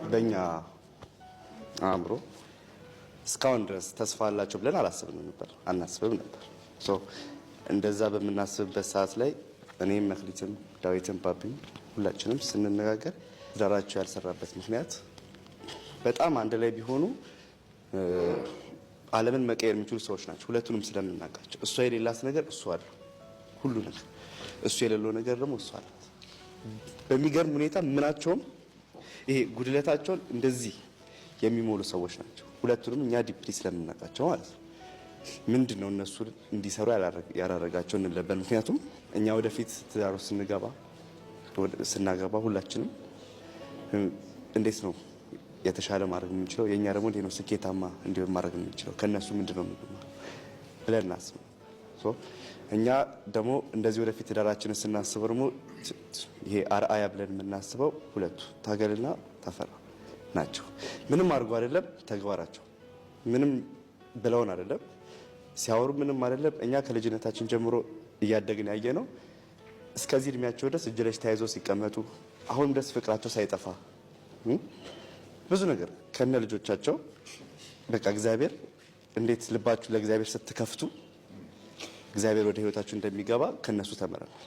በእኛ አእምሮ እስካሁን ድረስ ተስፋ አላቸው ብለን አናስብም ነበር። እንደዛ በምናስብበት ሰዓት ላይ እኔም መክሊትም ዳዊትም ባቢም ሁላችንም ስንነጋገር ትዳራቸው ያልሰራበት ምክንያት በጣም አንድ ላይ ቢሆኑ ዓለምን መቀየር የሚችሉ ሰዎች ናቸው። ሁለቱንም ስለምናውቃቸው እሷ የሌላት ነገር እሱ አለ ሁሉ ነገር፣ እሱ የሌለው ነገር ደግሞ እሷ አላት። በሚገርም ሁኔታ ምናቸውም ይሄ ጉድለታቸውን እንደዚህ የሚሞሉ ሰዎች ናቸው። ሁለቱንም እኛ ዲፕሊ ስለምናውቃቸው ማለት ነው። ምንድነው እነሱ እንዲሰሩ ያላረጋቸው እንለበን። ምክንያቱም እኛ ወደፊት ትዳሩ ስናገባ ሁላችንም እንዴት ነው የተሻለ ማድረግ የምንችለው፣ የኛ ደግሞ እንዴት ነው ስኬታማ እንዲሆን ማድረግ የምንችለው፣ ከነሱ ምንድነው ብለን እናስብ። እኛ ደግሞ እንደዚህ ወደፊት ትዳራችንን ስናስበው ደግሞ ይሄ አርአያ ብለን የምናስበው ሁለቱ ታገልና ተፈራ ናቸው። ምንም አድርጎ አይደለም ተግባራቸው፣ ምንም ብለውን አይደለም ሲያወሩ፣ ምንም አይደለም። እኛ ከልጅነታችን ጀምሮ እያደግን ያየ ነው። እስከዚህ እድሜያቸው ድረስ እጅ ለእጅ ተያይዘው ሲቀመጡ አሁንም ድረስ ፍቅራቸው ሳይጠፋ ብዙ ነገር ከነ ልጆቻቸው በቃ እግዚአብሔር እንዴት ልባችሁ ለእግዚአብሔር ስትከፍቱ እግዚአብሔር ወደ ህይወታችሁ እንደሚገባ ከነሱ ተመረናል።